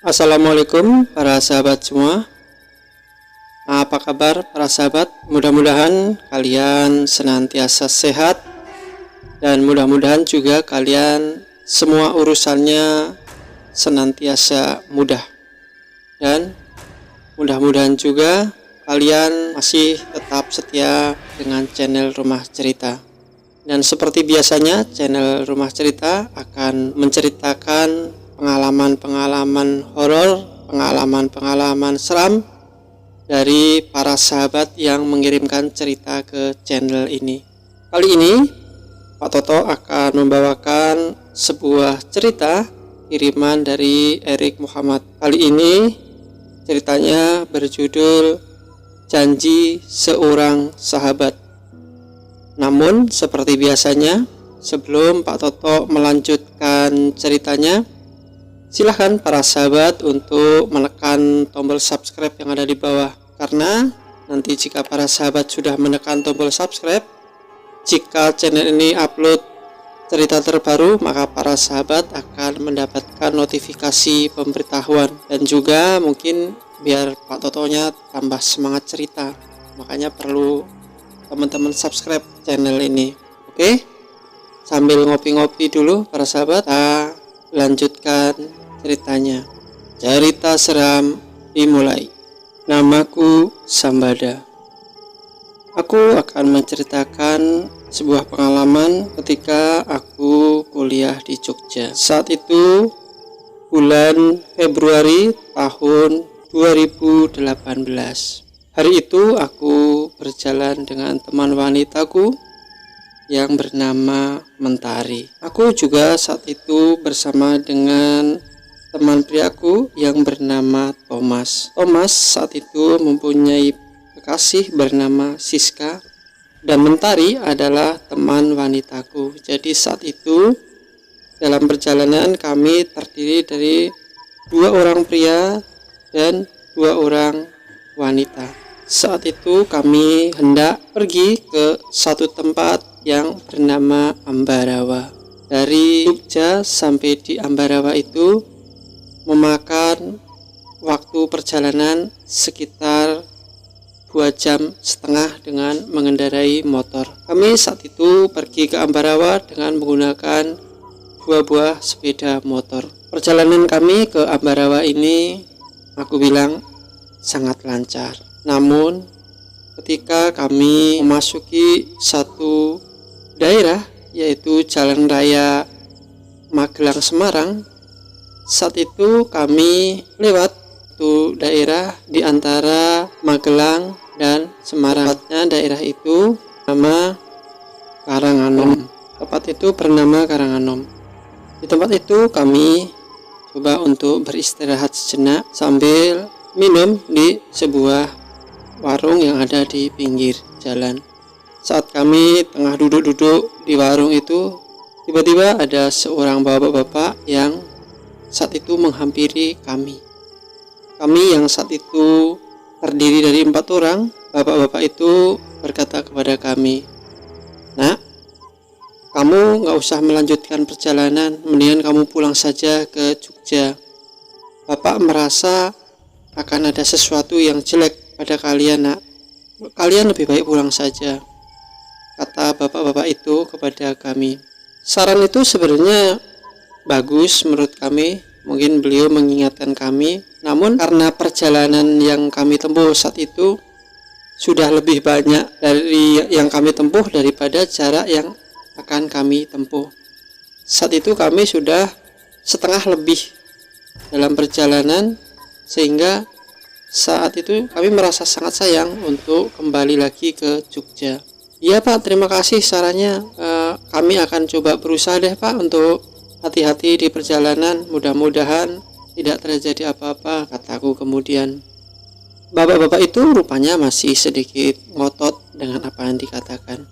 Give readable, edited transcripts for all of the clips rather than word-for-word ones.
Assalamualaikum para sahabat semua. Apa kabar para sahabat? Mudah-mudahan kalian senantiasa sehat dan mudah-mudahan juga kalian semua urusannya senantiasa mudah. Dan mudah-mudahan juga kalian masih tetap setia dengan channel Rumah Cerita. Dan seperti biasanya, channel Rumah Cerita akan menceritakan pengalaman-pengalaman horor, pengalaman-pengalaman seram dari para sahabat yang mengirimkan cerita ke channel ini. Kali ini Pak Toto akan membawakan sebuah cerita kiriman dari Erik Muhammad. Kali ini ceritanya berjudul Janji Seorang Sahabat. Namun seperti biasanya, sebelum Pak Toto melanjutkan ceritanya, silahkan para sahabat untuk menekan tombol subscribe yang ada di bawah. Karena nanti jika para sahabat sudah menekan tombol subscribe, jika channel ini upload cerita terbaru, maka para sahabat akan mendapatkan notifikasi pemberitahuan. Dan juga mungkin biar Pak Totonya tambah semangat cerita, makanya perlu teman-teman subscribe channel ini. Oke, sambil ngopi-ngopi dulu para sahabat, kita lanjutkan ceritanya. Cerita seram dimulai. Namaku Sambada. Aku akan menceritakan sebuah pengalaman ketika aku kuliah di Jogja. Saat itu bulan Februari tahun 2018. Hari itu aku berjalan dengan teman wanitaku yang bernama Mentari. Aku juga saat itu bersama dengan teman priaku yang bernama Thomas. Thomas saat itu mempunyai kekasih bernama Siska dan Mentari adalah teman wanitaku. Jadi saat itu dalam perjalanan kami terdiri dari 2 orang pria dan 2 orang wanita. Saat itu kami hendak pergi ke satu tempat yang bernama Ambarawa. Dari Jogja sampai di Ambarawa itu memakan waktu perjalanan sekitar 2,5 jam dengan mengendarai motor. Kami saat itu pergi ke Ambarawa dengan menggunakan 2 buah sepeda motor. Perjalanan kami ke Ambarawa ini aku bilang sangat lancar. Namun ketika kami memasuki satu daerah, yaitu Jalan Raya Magelang Semarang, saat itu kami lewat satu daerah di antara Magelang dan Semarang. Tepatnya daerah itu nama Karanganom. Tempat itu bernama Karanganom. Di tempat itu kami coba untuk beristirahat sejenak sambil minum di sebuah warung yang ada di pinggir jalan. Saat kami tengah duduk-duduk di warung itu, tiba-tiba ada seorang bapak-bapak yang saat itu menghampiri kami. Kami yang saat itu terdiri dari 4 orang, bapak-bapak itu berkata kepada kami, "Nak, kamu gak usah melanjutkan perjalanan, mendingan kamu pulang saja ke Jogja. Bapak merasa akan ada sesuatu yang jelek pada kalian, nak. Kalian lebih baik pulang saja," kata bapak-bapak itu kepada kami. Saran itu sebenarnya bagus menurut kami. Mungkin beliau mengingatkan kami, namun karena perjalanan yang kami tempuh saat itu sudah lebih banyak dari yang kami tempuh daripada jarak yang akan kami tempuh. Saat itu kami sudah setengah lebih dalam perjalanan, sehingga saat itu kami merasa sangat sayang untuk kembali lagi ke Jogja. "Iya Pak, terima kasih sarannya. Kami akan coba berusaha deh Pak untuk hati-hati di perjalanan, mudah-mudahan tidak terjadi apa-apa," kataku kemudian. Bapak-bapak itu rupanya masih sedikit ngotot dengan apa yang dikatakan.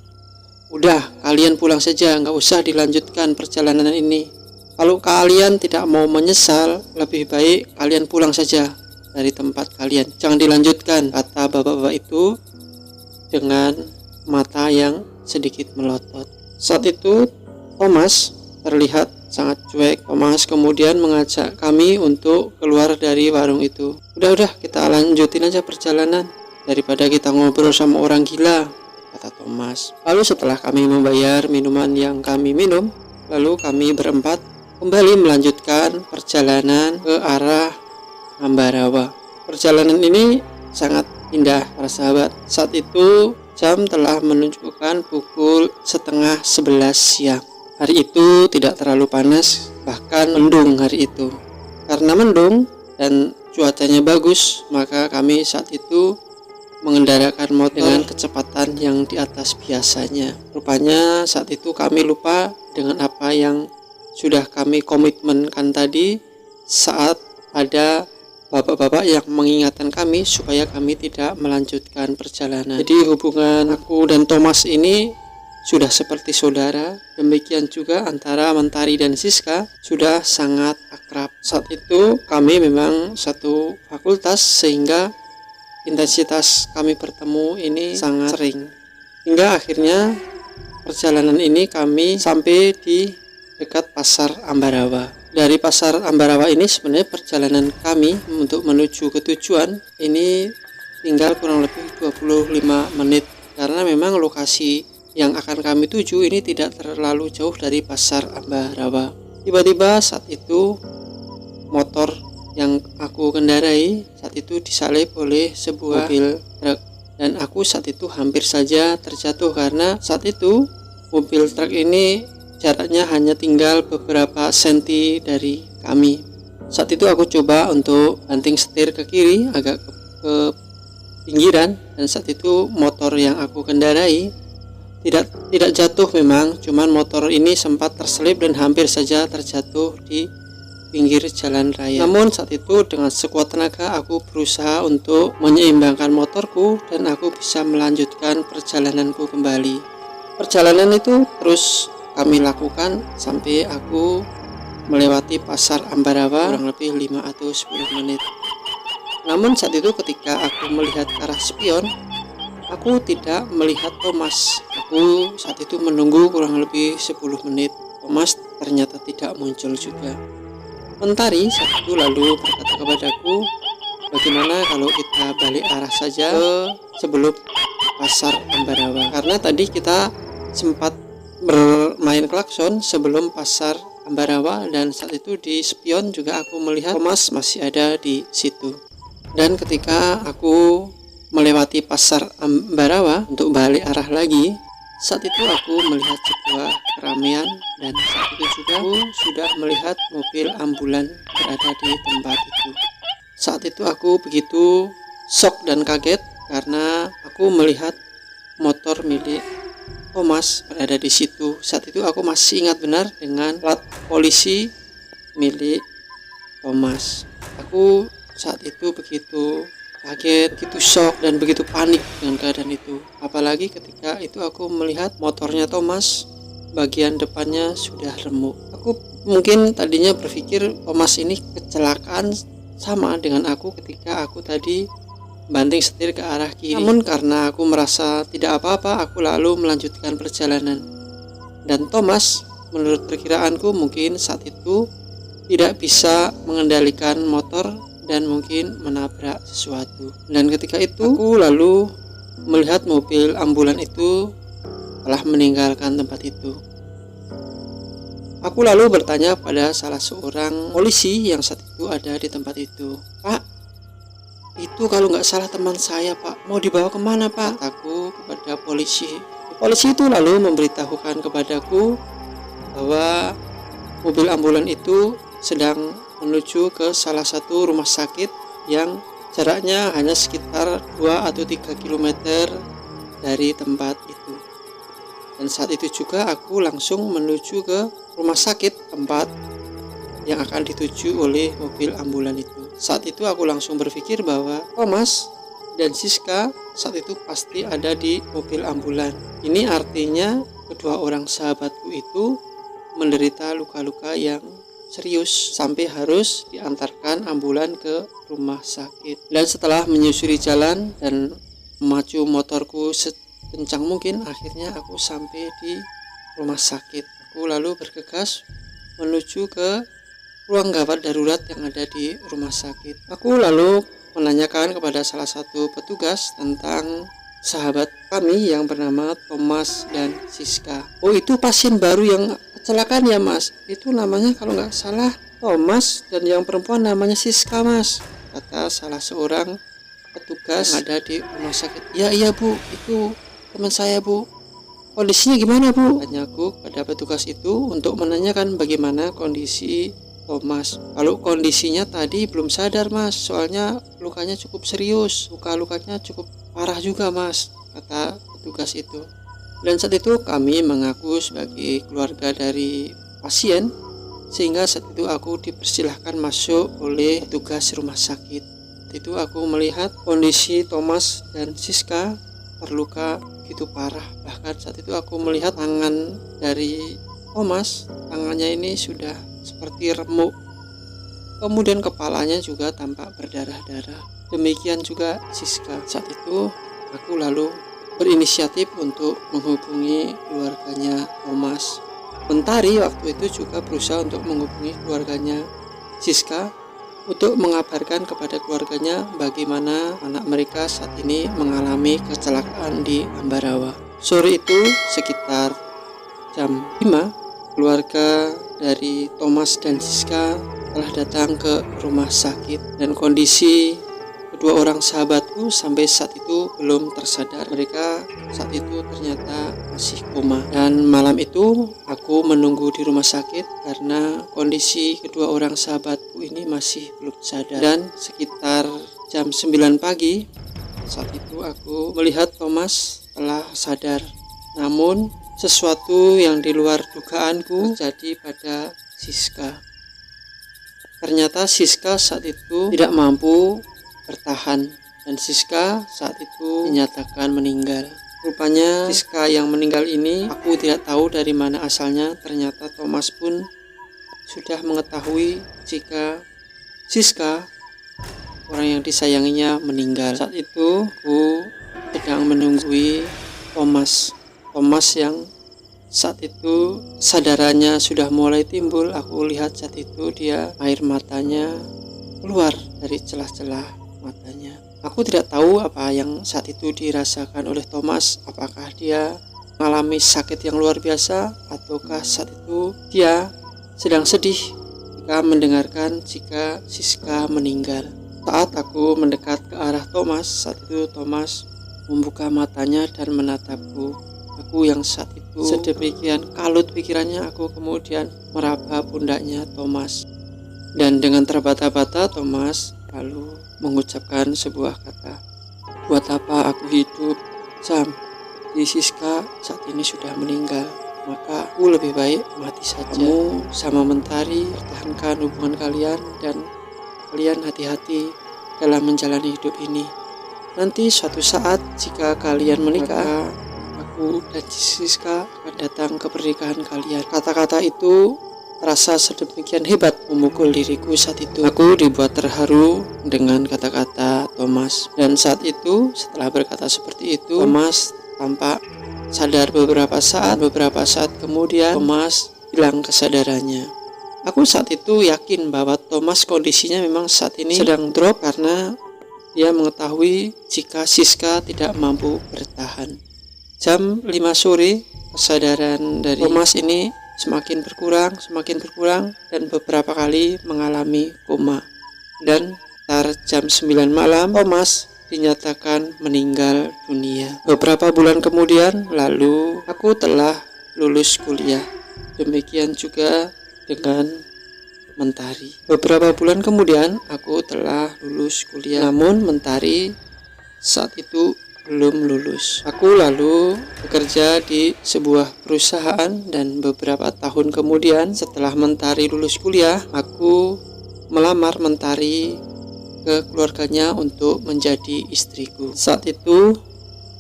"Udah, kalian pulang saja, nggak usah dilanjutkan perjalanan ini. Kalau kalian tidak mau menyesal, lebih baik kalian pulang saja dari tempat kalian. Jangan dilanjutkan," kata bapak-bapak itu dengan mata yang sedikit melotot. Saat itu Thomas terlihat sangat cuek. Thomas kemudian mengajak kami untuk keluar dari warung itu. Udah kita lanjutin aja perjalanan, daripada kita ngobrol sama orang gila, kata Thomas. Lalu setelah kami membayar minuman yang kami minum, lalu kami berempat kembali melanjutkan perjalanan ke arah Ambarawa. Perjalanan ini sangat indah para sahabat. Saat itu jam telah menunjukkan pukul 10:30 siang. Hari itu tidak terlalu panas, bahkan mendung hari itu. Karena mendung dan cuacanya bagus, maka kami saat itu mengendarakan motor dengan kecepatan yang di atas biasanya. Rupanya saat itu kami lupa dengan apa yang sudah kami komitmenkan tadi, saat ada bapak-bapak yang mengingatkan kami supaya kami tidak melanjutkan perjalanan. Jadi hubungan aku dan Thomas ini sudah seperti saudara. Demikian juga antara Mentari dan Siska sudah sangat akrab. Saat itu kami memang satu fakultas, sehingga intensitas kami bertemu ini sangat sering. Hingga akhirnya perjalanan ini kami sampai di dekat Pasar Ambarawa. Dari Pasar Ambarawa ini sebenarnya perjalanan kami untuk menuju ke tujuan ini tinggal kurang lebih 25 menit, karena memang lokasi yang akan kami tuju ini tidak terlalu jauh dari Pasar Ambarawa. Tiba-tiba saat itu motor yang aku kendarai saat itu disalip oleh sebuah mobil truk, dan aku saat itu hampir saja terjatuh karena saat itu mobil truk ini jaraknya hanya tinggal beberapa senti dari kami. Saat itu aku coba untuk banting setir ke kiri agak ke pinggiran, dan saat itu motor yang aku kendarai tidak jatuh memang, cuman motor ini sempat terselip dan hampir saja terjatuh di pinggir jalan raya. Namun saat itu dengan sekuat tenaga aku berusaha untuk menyeimbangkan motorku dan aku bisa melanjutkan perjalananku kembali. Perjalanan itu terus kami lakukan sampai aku melewati Pasar Ambarawa kurang lebih 5 atau 10 menit. Namun saat itu ketika aku melihat ke arah spion, aku tidak melihat Thomas. Aku saat itu menunggu kurang lebih 10 menit. Thomas ternyata tidak muncul juga. Mentari saat itu lalu berkata kepadaku, bagaimana kalau kita balik arah saja ke sebelum Pasar Ambarawa, karena tadi kita sempat bermain klakson sebelum Pasar Ambarawa, dan saat itu di spion juga aku melihat Thomas masih ada di situ. Dan ketika aku melewati Pasar Ambarawa untuk balik arah lagi, saat itu aku melihat sebuah keramaian, dan saat itu juga aku sudah melihat mobil ambulan berada di tempat itu. Saat itu aku begitu shock dan kaget karena aku melihat motor milik Thomas berada di situ. Saat itu aku masih ingat benar dengan plat polisi milik Thomas. Aku saat itu begitu kaget, begitu shock dan begitu panik dengan keadaan itu. Apalagi ketika itu aku melihat motornya Thomas bagian depannya sudah remuk. Aku mungkin tadinya berpikir Thomas ini kecelakaan sama dengan aku ketika aku tadi banting setir ke arah kiri. Namun karena aku merasa tidak apa-apa, aku lalu melanjutkan perjalanan. Dan Thomas, menurut perkiraanku mungkin saat itu tidak bisa mengendalikan motor dan mungkin menabrak sesuatu. Dan ketika itu aku lalu melihat mobil ambulan itu telah meninggalkan tempat itu. Aku lalu bertanya pada salah seorang polisi yang saat itu ada di tempat itu, "Pak, itu kalau nggak salah teman saya, Pak. Mau dibawa kemana, Pak?" Kataku kepada polisi. Polisi itu lalu memberitahukan kepadaku bahwa mobil ambulan itu sedang menuju ke salah satu rumah sakit yang jaraknya hanya sekitar 2 atau 3 km dari tempat itu. Dan saat itu juga aku langsung menuju ke rumah sakit tempat yang akan dituju oleh mobil ambulan itu. Saat itu aku langsung berpikir bahwa Thomas dan Siska saat itu pasti ada di mobil ambulan. Ini artinya kedua orang sahabatku itu menderita luka-luka yang serius sampai harus diantarkan ambulan ke rumah sakit. Dan setelah menyusuri jalan dan memacu motorku sekencang mungkin, akhirnya aku sampai di rumah sakit. Aku lalu bergegas menuju ke ruang gawat darurat yang ada di rumah sakit. Aku lalu menanyakan kepada salah satu petugas tentang sahabat kami yang bernama Thomas dan Siska. Oh, itu pasien baru yang kecelakaan ya mas? Itu namanya kalau nggak salah Thomas dan yang perempuan namanya Siska mas, kata salah seorang petugas yang ada di rumah sakit. Iya bu, itu teman saya bu. Kondisinya gimana bu? Tanyaku pada petugas itu untuk menanyakan bagaimana kondisi Thomas. Kalau kondisinya tadi belum sadar mas, soalnya lukanya cukup serius, luka-lukanya cukup parah juga mas, kata petugas itu. Dan saat itu kami mengaku sebagai keluarga dari pasien, sehingga saat itu aku dipersilahkan masuk oleh petugas rumah sakit. Saat itu aku melihat kondisi Thomas dan Siska terluka begitu parah. Bahkan saat itu aku melihat tangan dari Thomas, tangannya ini sudah seperti remuk, kemudian kepalanya juga tampak berdarah-darah. Demikian juga Siska. Saat itu aku lalu berinisiatif untuk menghubungi keluarganya Thomas. Mentari waktu itu juga berusaha untuk menghubungi keluarganya Siska untuk mengabarkan kepada keluarganya bagaimana anak mereka saat ini mengalami kecelakaan di Ambarawa. Sore itu sekitar jam 5, keluarga dari Thomas dan Siska telah datang ke rumah sakit dan kondisi kedua orang sahabatku sampai saat itu belum tersadar. Mereka saat itu ternyata masih koma. Dan malam itu aku menunggu di rumah sakit karena kondisi kedua orang sahabatku ini masih belum sadar. Dan sekitar jam 9 pagi saat itu aku melihat Thomas telah sadar. Namun sesuatu yang di luar dugaanku terjadi pada Siska. Ternyata Siska saat itu tidak mampu bertahan dan Siska saat itu dinyatakan meninggal. Rupanya Siska yang meninggal ini aku tidak tahu dari mana asalnya. Ternyata Thomas pun sudah mengetahui jika Siska, orang yang disayanginya, meninggal. Saat itu aku sedang menunggui Thomas yang saat itu sadarannya sudah mulai timbul. Aku lihat saat itu dia air matanya keluar dari celah-celah matanya. Aku tidak tahu apa yang saat itu dirasakan oleh Thomas. Apakah dia mengalami sakit yang luar biasa ataukah saat itu dia sedang sedih ketika mendengarkan jika Siska meninggal. Saat aku mendekat ke arah Thomas, saat itu Thomas membuka matanya dan menatapku. Aku yang saat itu sedemikian kalut pikirannya, aku kemudian meraba pundaknya Thomas. Dan dengan terbata-bata Thomas lalu mengucapkan sebuah kata, "Buat apa aku hidup, Sam? Di Siska saat ini sudah meninggal, maka aku lebih baik mati saja. Kamu sama Mentari pertahankan hubungan kalian dan kalian hati-hati dalam menjalani hidup ini. Nanti suatu saat jika kalian menikah, aku dan Siska akan datang ke pernikahan kalian." Kata-kata itu terasa sedemikian hebat memukul diriku saat itu. Aku dibuat terharu dengan kata-kata Thomas. Dan saat itu setelah berkata seperti itu, Thomas tampak sadar beberapa saat kemudian Thomas hilang kesadarannya. Aku saat itu yakin bahwa Thomas kondisinya memang saat ini sedang drop karena dia mengetahui jika Siska tidak mampu bertahan. Jam 5 sore kesadaran dari Thomas ini semakin berkurang dan beberapa kali mengalami koma. Dan sekitar jam 9 malam Thomas dinyatakan meninggal dunia. Beberapa bulan kemudian lalu aku telah lulus kuliah. Demikian juga dengan Mentari. Beberapa bulan kemudian aku telah lulus kuliah, namun Mentari saat itu belum lulus. Aku lalu bekerja di sebuah perusahaan dan beberapa tahun kemudian setelah Mentari lulus kuliah, aku melamar Mentari ke keluarganya untuk menjadi istriku. Saat itu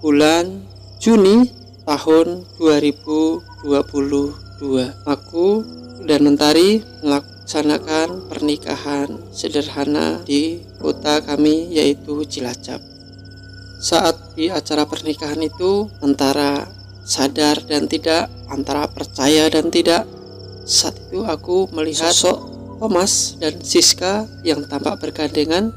bulan Juni tahun 2022, aku dan Mentari melaksanakan pernikahan sederhana di kota kami yaitu Cilacap. Saat di acara pernikahan itu antara sadar dan tidak, antara percaya dan tidak, saat itu aku melihat sosok Thomas dan Siska yang tampak bergandengan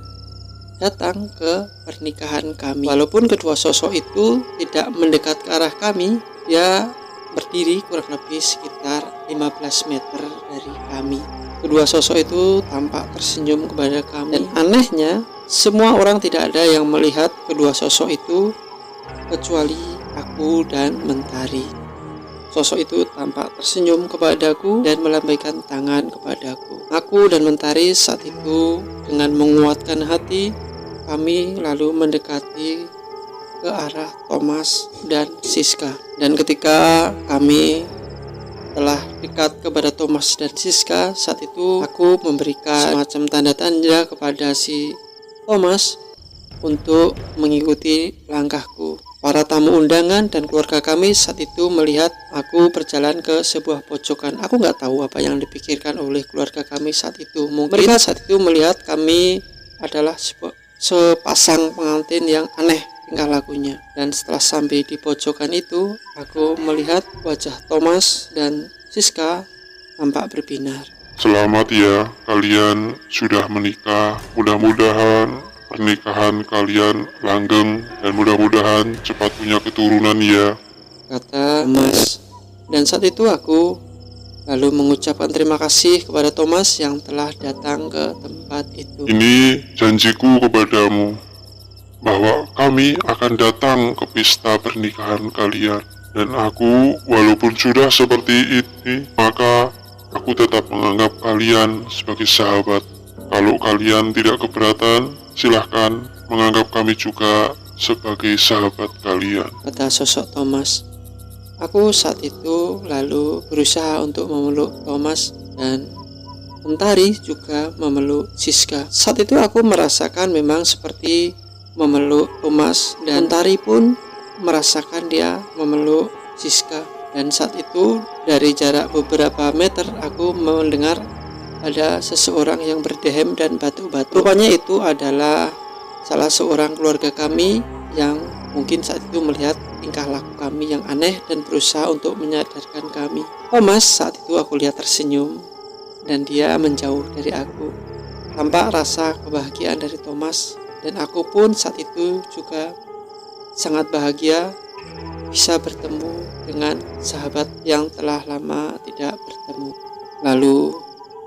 datang ke pernikahan kami. Walaupun kedua sosok itu tidak mendekat ke arah kami, dia berdiri kurang lebih sekitar 15 meter dari kami. Kedua sosok itu tampak tersenyum kepada kami. Dan anehnya, semua orang tidak ada yang melihat kedua sosok itu kecuali aku dan Mentari. Sosok itu tampak tersenyum kepadaku dan melambaikan tangan kepadaku. Aku dan Mentari saat itu dengan menguatkan hati, kami lalu mendekati ke arah Thomas dan Siska. Dan ketika kami telah dekat kepada Thomas dan Siska, saat itu aku memberikan semacam tanda-tanda kepada si Thomas untuk mengikuti langkahku. Para tamu undangan dan keluarga kami saat itu melihat aku berjalan ke sebuah pojokan. Aku nggak tahu apa yang dipikirkan oleh keluarga kami saat itu. Mungkin mereka saat itu melihat kami adalah sepasang pengantin yang aneh tingkah lakunya. Dan setelah sampai di pojokan itu, aku melihat wajah Thomas dan Siska tampak berbinar. Selamat ya, kalian sudah menikah. Mudah-mudahan pernikahan kalian langgeng dan mudah-mudahan cepat punya keturunan ya, kata Thomas. Dan saat itu aku lalu mengucapkan terima kasih kepada Thomas yang telah datang ke tempat itu. Ini janjiku kepadamu bahwa kami akan datang ke pesta pernikahan kalian. Dan aku, walaupun sudah seperti ini, maka aku tetap menganggap kalian sebagai sahabat. Kalau kalian tidak keberatan, silahkan menganggap kami juga sebagai sahabat kalian, kata sosok Thomas. Aku saat itu lalu berusaha untuk memeluk Thomas dan Mentari juga memeluk Siska. Saat itu aku merasakan memang seperti memeluk Thomas dan Mentari pun merasakan dia memeluk Siska. Dan saat itu dari jarak beberapa meter aku mendengar ada seseorang yang berdehem dan batuk-batuk. Rupanya itu adalah salah seorang keluarga kami yang mungkin saat itu melihat tingkah laku kami yang aneh dan berusaha untuk menyadarkan kami. Thomas saat itu aku lihat tersenyum dan dia menjauh dari aku. Tampak rasa kebahagiaan dari Thomas dan aku pun saat itu juga sangat bahagia bisa bertemu dengan sahabat yang telah lama tidak bertemu. Lalu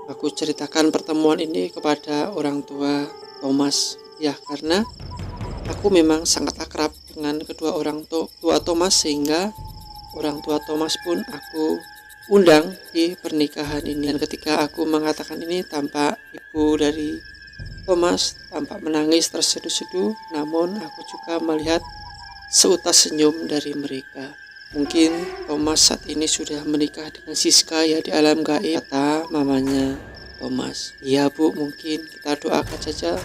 aku ceritakan pertemuan ini kepada orang tua Thomas. Ya, karena aku memang sangat akrab dengan kedua orang tua Thomas, sehingga orang tua Thomas pun aku undang di pernikahan ini. Dan ketika aku mengatakan ini, tampak ibu dari Thomas tampak menangis terseduh-seduh, namun aku juga melihat seutas senyum dari mereka. Mungkin Thomas saat ini sudah menikah dengan Siska ya di alam gaib, kata mamanya Thomas. Iya bu, mungkin kita doakan saja,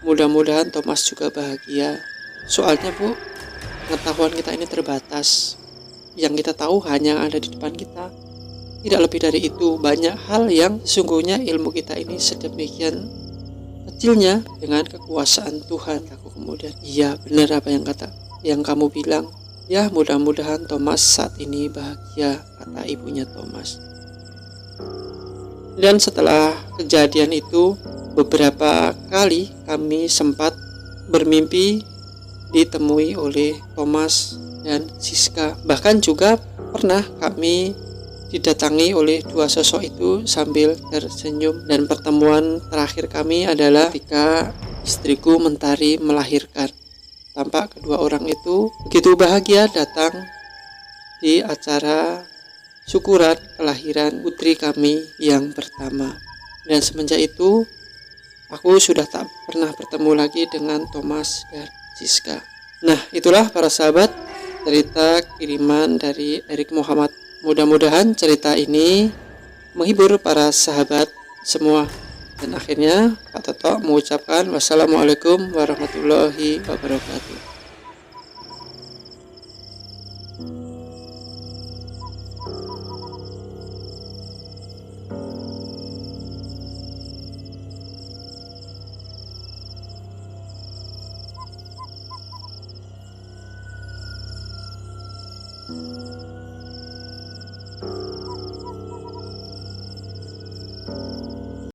mudah-mudahan Thomas juga bahagia. Soalnya bu, pengetahuan kita ini terbatas. Yang kita tahu hanya ada di depan kita. Tidak lebih dari itu. Banyak hal yang sesungguhnya ilmu kita ini sedemikian kecilnya dengan kekuasaan Tuhan. Aku kemudian, iya benar apa yang kamu bilang. Ya, mudah-mudahan Thomas saat ini bahagia, kata ibunya Thomas. Dan setelah kejadian itu, beberapa kali kami sempat bermimpi ditemui oleh Thomas dan Siska. Bahkan juga pernah kami didatangi oleh dua sosok itu sambil tersenyum. Dan pertemuan terakhir kami adalah ketika istriku Mentari melahirkan. Tampak kedua orang itu begitu bahagia datang di acara syukuran kelahiran putri kami yang pertama. Dan semenjak itu aku sudah tak pernah bertemu lagi dengan Thomas dan Siska. Nah, itulah para sahabat cerita kiriman dari Erik Muhammad. Mudah-mudahan cerita ini menghibur para sahabat semua. Dan akhirnya Pak Toto mengucapkan wassalamualaikum warahmatullahi wabarakatuh.